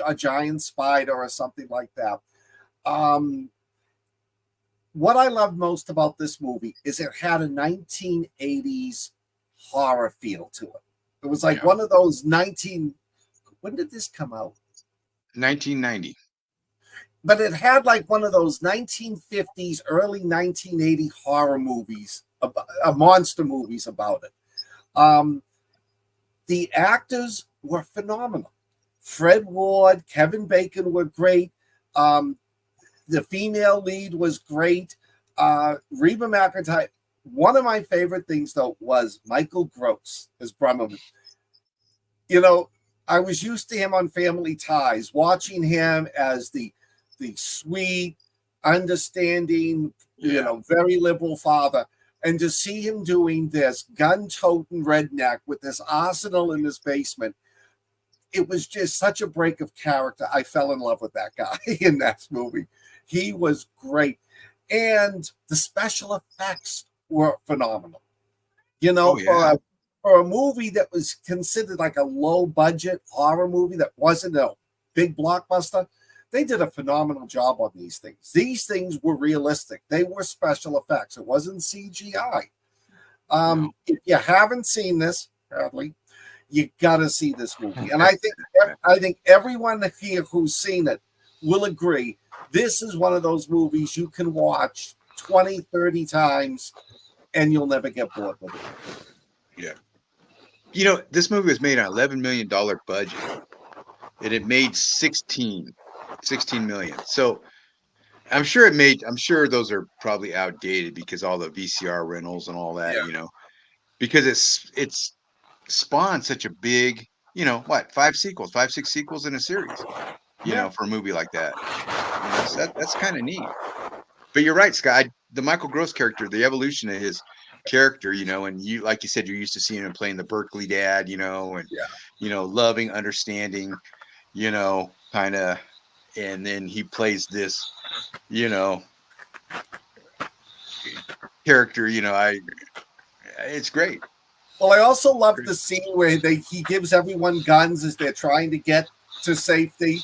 a giant spider or something like that. What I loved most about this movie is it had a 1980s horror feel to it. It was like one of those when did this come out? 1990. But it had like one of those 1950s, early 1980 horror movies, monster movies about it. The actors were phenomenal. Fred Ward, Kevin Bacon were great. The female lead was great. Reba McEntire. One of my favorite things, though, was Michael Gross as Bremerman. I was used to him on Family Ties, watching him as the sweet, understanding, very liberal father. And to see him doing this gun-toting redneck with this arsenal in his basement, it was just such a break of character. I fell in love with that guy in that movie. He was great. And the special effects were phenomenal. For a movie that was considered like a low-budget horror movie that wasn't a big blockbuster, they did a phenomenal job on these things. These things were realistic. They were special effects. It wasn't CGI. If you haven't seen this, Bradley, you got to see this movie. And I think everyone here who's seen it will agree. This is one of those movies you can watch 20, 30 times and you'll never get bored with it. Yeah. You know, this movie was made on $11 million budget, and it made 16 million. So I'm sure those are probably outdated because all the VCR rentals and all that, Yeah. you know, because it's spawned such a big, you know, what, 6 sequels in a series, you Yeah. know, for a movie like that. You know, so that's kind of neat. But you're right, Scott. The Michael Gross character, the evolution of his character, you know, and you, like you said, you're used to seeing him playing the Berkeley dad, you know, and Yeah. you know, loving, understanding, you know, kind of, and then he plays this, you know, character. You know, it's great. Well, I also love the scene where he gives everyone guns as they're trying to get to safety.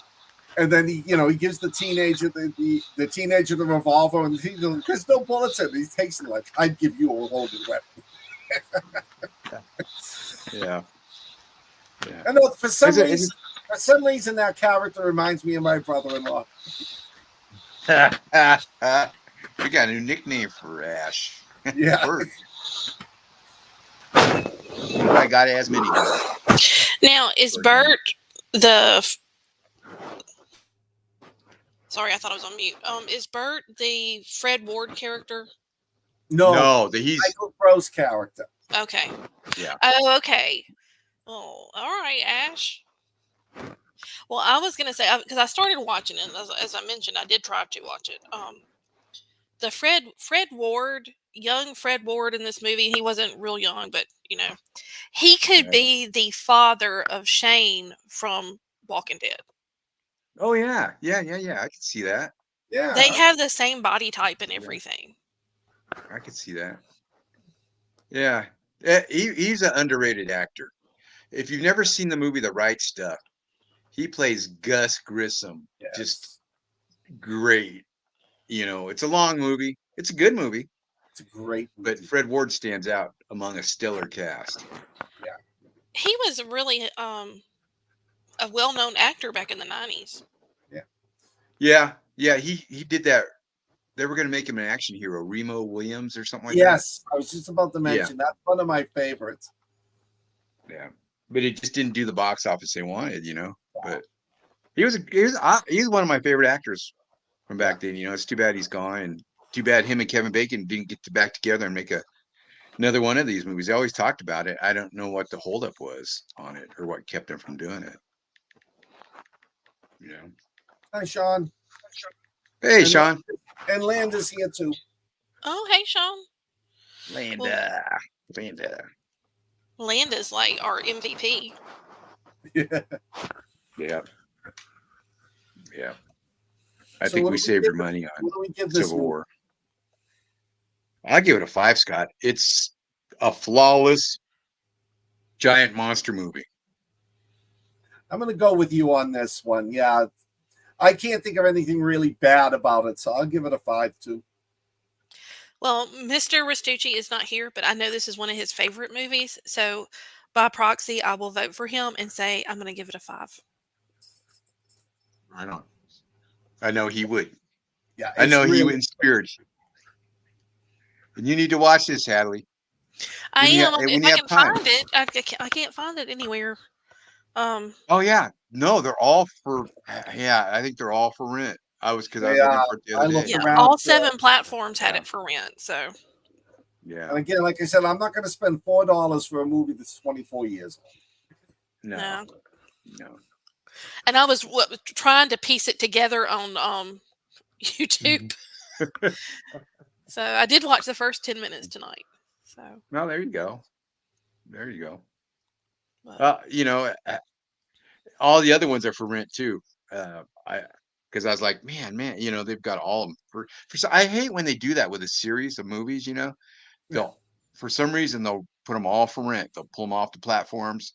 And then he gives the teenager the teenager the revolver, and there's no bullets in it. He takes it like, I'd give you a loaded weapon. Yeah. Yeah. I know for some reason that character reminds me of my brother-in-law. We got a new nickname for Ash. Yeah. Bert. I got as many guns. Now, is Bert the... Sorry, I thought I was on mute. Is Bert the Fred Ward character? No, he's Michael Gross character. Okay. Yeah. Oh, okay. Oh, all right, Ash. Well, I was gonna say, because I started watching it, as I mentioned, I did try to watch it. The Fred Ward, young Fred Ward in this movie, he wasn't real young, but you know, he could be the father of Shane from Walking Dead. Oh yeah. I can see that. Yeah. They have the same body type and everything. I can see that. Yeah. He's an underrated actor. If you've never seen the movie The Right Stuff, he plays Gus Grissom. Yes. Just great. You know, it's a long movie. It's a good movie. It's a great movie. But Fred Ward stands out among a stellar cast. Yeah. He was really a well-known actor back in the 90s. Yeah. He did that. They were going to make him an action hero, Remo Williams or something like that. Yes, I was just about to mention that's one of my favorites. Yeah, but it just didn't do the box office they wanted, you know. But he's one of my favorite actors from back then. You know, it's too bad he's gone, and too bad him and Kevin Bacon didn't get back together and make another one of these movies. They always talked about it. I don't know what the holdup was on it or what kept them from doing it. You know. Hi, Sean. Hey, Sean. And Landa's here too. Oh, hey, Sean. Landa. Landa's like our MVP. Yeah. I think we saved your money on Civil War. I'll give it a 5, Scott. It's a flawless giant monster movie. I'm going to go with you on this one. Yeah. I can't think of anything really bad about it, so I'll give it a 5 too. Well, Mr. Restucci is not here, but I know this is one of his favorite movies. So by proxy, I will vote for him and say I'm going to give it a 5. I know he would. Yeah, I know he would in spirit. And you need to watch this, Hadley. I am. If I can find it, I can't find it anywhere. Oh yeah, no, they're all for. Yeah, I think they're all for rent. I was looking for it the other day. Yeah, all 7 platforms had it for rent. So. Yeah. And again, like I said, I'm not going to spend $4 for a movie that's 24 years old. No. And I was trying to piece it together on YouTube. So I did watch the first 10 minutes tonight. So. No, there you go. But, you know, all the other ones are for rent too. Because I was like, man, you know, they've got all of them for. I hate when they do that with a series of movies. You know, for some reason they'll put them all for rent. They'll pull them off the platforms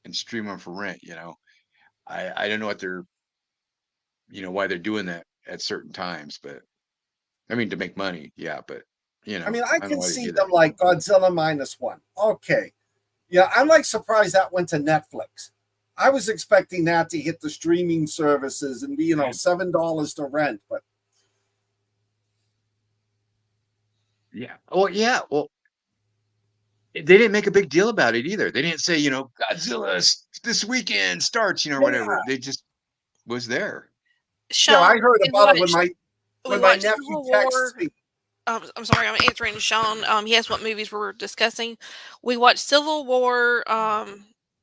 and stream them for rent. You know, I don't know what they're, you know, why they're doing that at certain times, but I mean to make money, yeah. But you know, I mean, I can see them like Godzilla -1. Okay, yeah, I'm like surprised that went to Netflix. I was expecting that to hit the streaming services and be, you know, $7 to rent, but yeah. Well, yeah. Well, They didn't make a big deal about it either. They didn't say, Godzilla this weekend starts, or whatever. They just was there. Yeah, I Sean, heard we about it watched when we my watched nephew Civil texts War. me. I'm sorry, I'm answering Sean. He asked what movies we're discussing. We watched Civil War,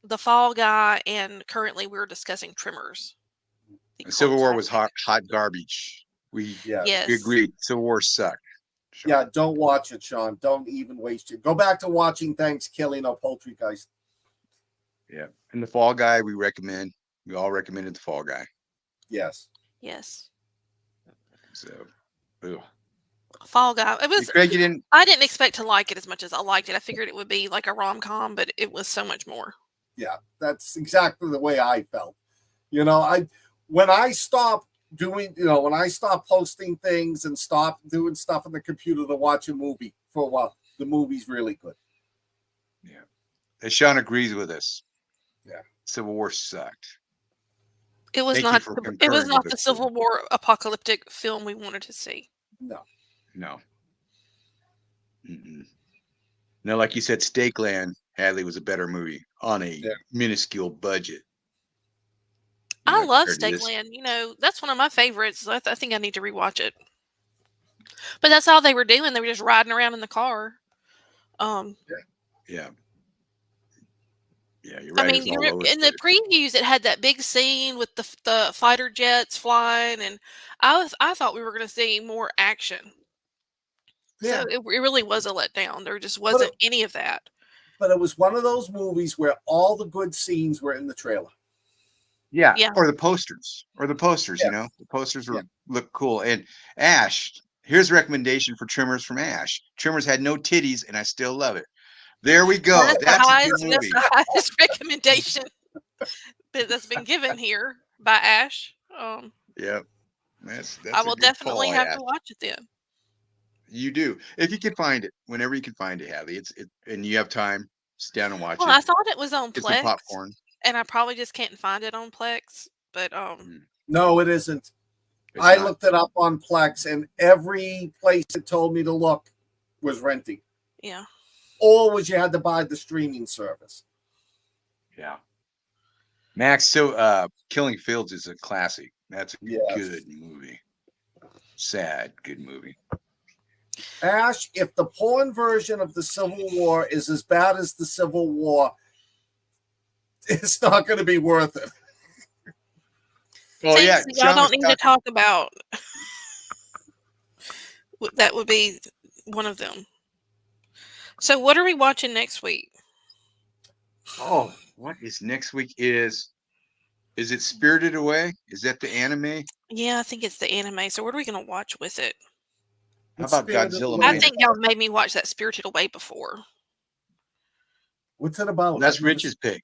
The Fall Guy, and currently we're discussing Tremors. The Civil cult War was classic. hot garbage. We Yeah, Yes. agreed. Civil War sucked. Sean. yeah. Don't watch it, Sean. Don't even waste it. Go back to watching Thanksgiving or Poultrygeist. Yeah. And The Fall Guy, we recommend. We all recommended The Fall Guy. Yes. Yes. So, ugh. Fall Guy. It was. Craig, you didn't. I didn't expect to like it as much as I liked it. I figured it would be like a rom-com, but it was so much more. Yeah, that's exactly the way I felt. When I stopped when I stopped posting things and stopped doing stuff on the computer to watch a movie for a while, the movie's really good. Yeah. And Sean agrees with us. Yeah. Civil War sucked. It was Thank you not. for It was concurring not with the us. Civil War apocalyptic film we wanted to see. No. Mm-mm. No, like you said, Stakeland, Hadley was a better movie on a minuscule budget. I love compared to this. Stakeland. That's one of my favorites. I think I need to rewatch it. But that's all they were doing. They were just riding around in the car. Yeah. Yeah, you're I right. mean, in the previews, it had that big scene with the fighter jets flying, and I thought we were going to see more action. Yeah. So it really was a letdown. There just wasn't any of that. But it was one of those movies where all the good scenes were in the trailer. Yeah. Or the posters. The posters look cool. And Ash, here's a recommendation for Tremors from Ash. Tremors had no titties, and I still love it. There we go. That's a good movie. That's the highest recommendation that's been given here by Ash. Yep. That's I will definitely have Ash. to watch it then. You do. If you can find it, whenever you can find it, Hadley. And you have time, sit down and watch it. Well, I thought it was on Get Plex. some popcorn. And I probably just can't find it on Plex. But no, it isn't. I looked it up on Plex, and every place it told me to look was renting. Yeah. Or was you had to buy the streaming service. Yeah. Max, so Killing Fields is a classic. That's a good movie. Sad, good movie. Ash, if the porn version of the Civil War is as bad as the Civil War, it's not going to be worth it. Oh, yeah. Y'all don't need to talk about. That would be one of them. So what are we watching next week? Oh, what is next week? Is it Spirited Away? Is that the anime? Yeah, I think it's the anime. So what are we going to watch with it? How about Godzilla? I think y'all made me watch that Spirited Away before. What's it about? That's Rich's pick.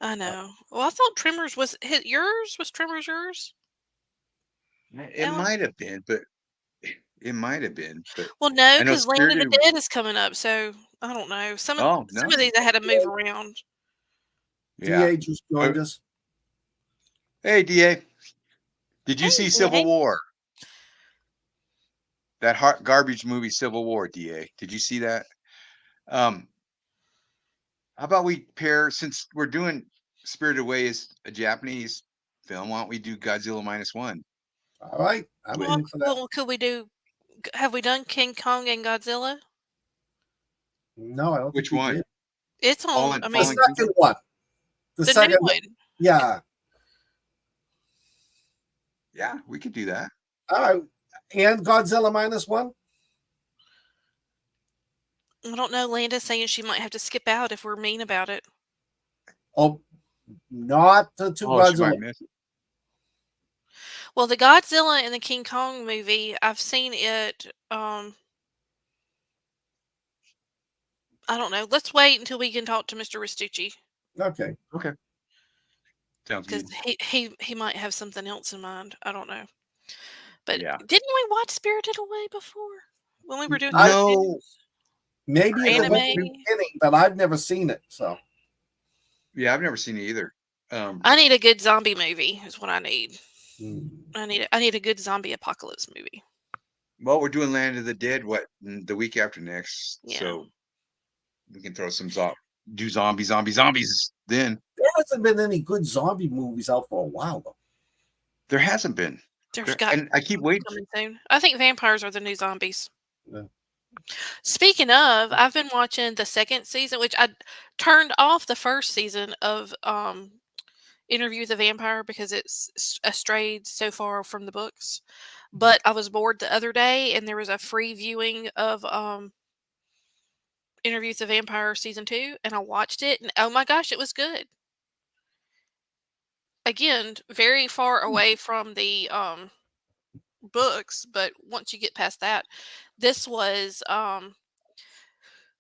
I know. Well, I thought Tremors was yours. Was Tremors yours? It might have been, but well, no, because Land of the Dead is coming up. So I don't know. Some of these I had to move around. Yeah. DA just joined us. Hey, DA. Did you see Civil War? That garbage movie, Civil War, DA. Did you see that? How about we pair, since we're doing Spirited Away is a Japanese film, why don't we do Godzilla -1? All right. I'm in for that. Well, could we do, have we done King Kong and Godzilla? No, I don't Which think one? Did. It's on, the second one. The second one. Yeah. Yeah, we could do that. All right. And Godzilla -1? I don't know. Landa's saying she might have to skip out if we're mean about it. Oh, not the two Godzilla. Well, the Godzilla and the King Kong movie, I've seen it. I don't know. Let's wait until we can talk to Mr. Restucci. Okay. Sounds good. Because he might have something else in mind. I don't know. But didn't we watch Spirited Away before when we were doing? No. Maybe in anime. the beginning, but I've never seen it. So. Yeah, I've never seen it either. I need a good zombie movie. Is what I need. I need a good zombie apocalypse movie. Well, we're doing Land of the Dead the week after next. Yeah. So We can throw some do zombies. Then There hasn't been any good zombie movies out for a while, though. there hasn't been. And I keep waiting. Coming soon. I think vampires are the new zombies. Yeah. Speaking of, I've been watching the second season, which I turned off the first season of Interview with the Vampire because it's strayed so far from the books. But I was bored the other day, and there was a free viewing of Interview with the Vampire season 2, and I watched it, and oh my gosh, it was good. Again, very far away from the books, but once you get past that, this was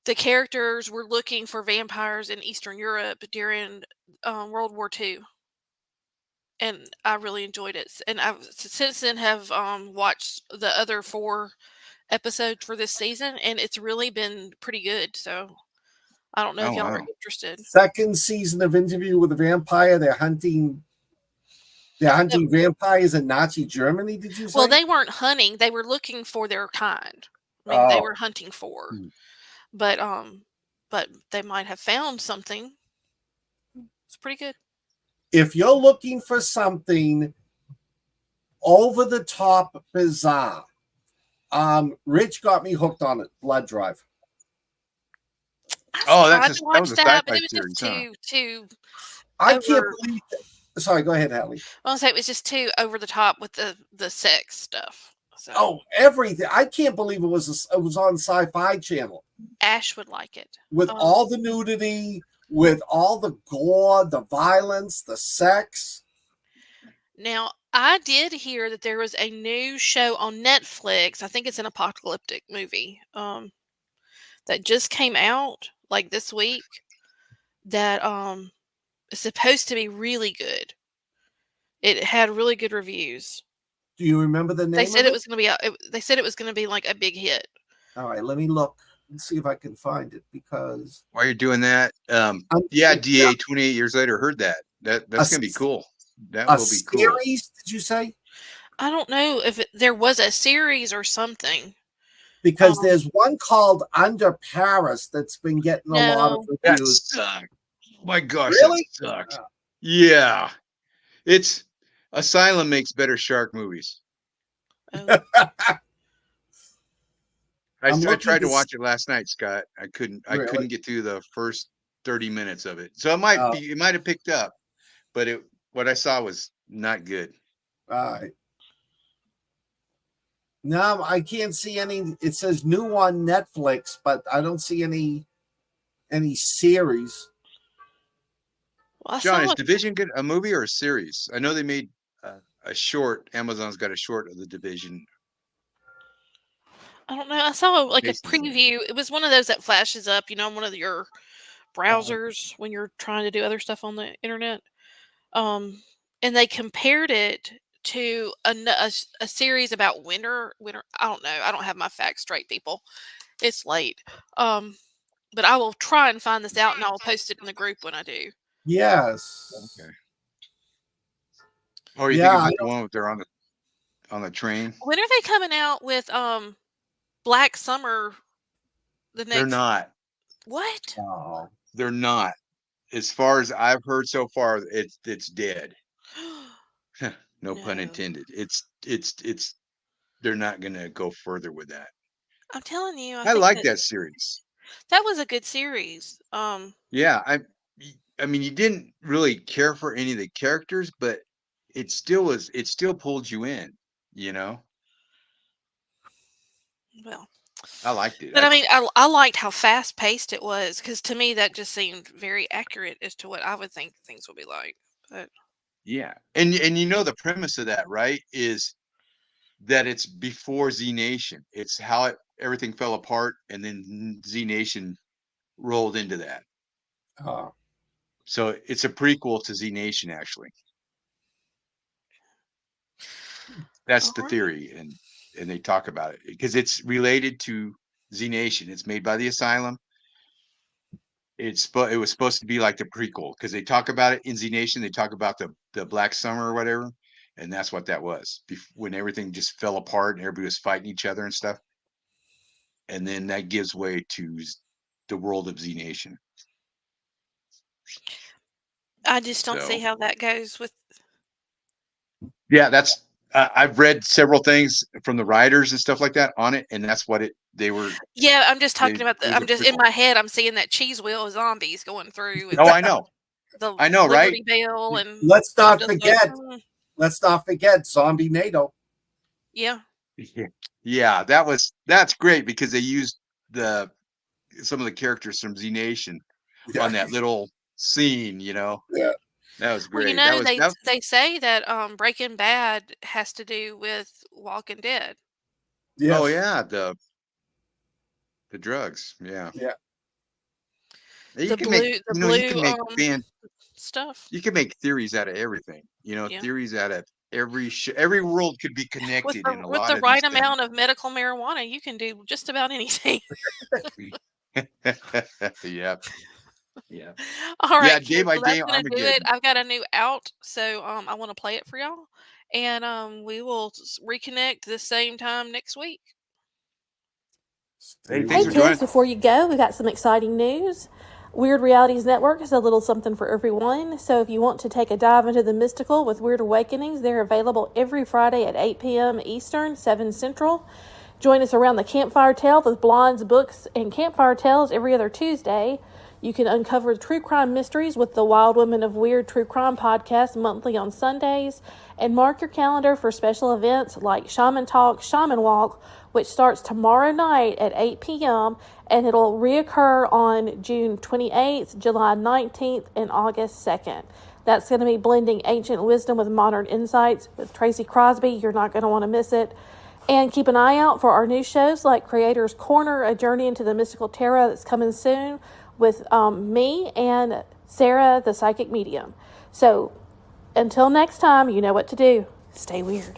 the characters were looking for vampires in Eastern Europe during World War II, and I really enjoyed it. And I've since then have watched the other 4 episodes for this season, and it's really been pretty good. So I don't know if y'all are interested. Second season of Interview with a Vampire. They're hunting vampires in Nazi Germany. Did you say? Well, they weren't hunting; they were looking for their kind. I mean, they were hunting for, but they might have found something. It's pretty good. If you're looking for something over the top bizarre, Rich got me hooked on it. Blood Drive. That was a sci-fi series. Too. I can't believe that. Sorry, go ahead, Hallie. I'll say it was just too over the top with the sex stuff. So. Everything! I can't believe it was on Sci-Fi Channel. Ash would like it with all the nudity, with all the gore, the violence, the sex. Now, I did hear that there was a new show on Netflix. I think it's an apocalyptic movie that just came out like this week. That is supposed to be really good. It had really good reviews. Do you remember the name? They said it was going to be. They said it was going to be like a big hit. All right, let me look and see if I can find it because. While you're doing that, DA 28 years later heard that. That's going to be cool. That will be cool. Series? Did you say? I don't know if there was a series or something. Because there's one called Under Paris that's been getting a lot of reviews. That sucked. My gosh, really? That sucked. Yeah. It's Asylum makes better shark movies. Oh. I tried to watch it last night, Scott. I couldn't get through the first 30 minutes of it. So it might have picked up, but what I saw was not good. All right. No, I can't see any. It says new on Netflix, but I don't see any series. Well, John, is Division good, a movie or a series? I know they made a short. Amazon's got a short of The Division. I don't know. I saw a preview. It was one of those that flashes up, on one of your browsers when you're trying to do other stuff on the internet. And they compared it to a series about winter. I don't know. I don't have my facts straight, people. It's late. But I will try and find this out, and I'll post it in the group when I do. Yes. Okay. Or you think about the one with they're on the train? When are they coming out with Black Summer? They're not. What? Oh. They're not. As far as I've heard so far, it's dead. No pun intended. It's they're not gonna go further with that. I'm telling you, I like that series. That was a good series. Yeah, I mean, you didn't really care for any of the characters, but it still pulled you in, Well, I liked it. But I liked how fast paced it was, because to me that just seemed very accurate as to what I would think things would be like. But yeah, and the premise of that, right, is that it's before Z Nation. It's how everything fell apart, and then Z Nation rolled into that. So it's a prequel to Z Nation, actually. That's the theory, and they talk about it because it's related to Z Nation. It's made by the Asylum. It was supposed to be like the prequel because they talk about it in Z Nation. They talk about the Black Summer or whatever, and that's what that was when everything just fell apart and everybody was fighting each other and stuff. And then that gives way to the world of Z Nation. I just don't So. see how that goes with. Yeah, that's I've read several things from the writers and stuff like that on it, and that's what they were. Yeah, I'm just talking about it was I'm a just in prequel. my head. I'm seeing that cheese wheel of zombies going through. And Oh, I know, the right? Liberty Bell, and Let's I'm not just like, forget. Let's not forget Zombie NATO. yeah. Yeah, that's great because they used some of the characters from Z Nation on that little scene. Yeah. That was Well, great. That was they say that Breaking Bad has to do with Walking Dead. Yes. Oh yeah, the drugs. Yeah. Yeah. You can make stuff. You can make theories out of everything. Yeah. Theories out of every world could be connected in a With lot the of right these amount of medical marijuana, you can do just about anything. Yeah. Yeah. All right, Yeah, kids, day by well, that's day gonna do it. Armageddon. I've got a new out, so I want to play it for y'all, and we will reconnect the same time next week. Hey, Hey thanks for joining. kids, before you go, we got some exciting news. Weird Realities Network is a little something for everyone. So if you want to take a dive into the mystical with Weird Awakenings, they're available every Friday at 8 p.m. Eastern, 7 Central. Join us around the Campfire Tale with Blonde's Books and Campfire Tales every other Tuesday. You can uncover true crime mysteries with the Wild Women of Weird True Crime podcast monthly on Sundays. And mark your calendar for special events like Shaman Talk, Shaman Walk, which starts tomorrow night at 8 p.m. and it'll reoccur on June 28th, July 19th, and August 2nd. That's going to be blending ancient wisdom with modern insights with Tracy Crosby. You're not going to want to miss it. And keep an eye out for our new shows like Creator's Corner, A Journey into the Mystical Tarot that's coming soon with me and Sarah, the Psychic Medium. So until next time, you know what to do. Stay weird.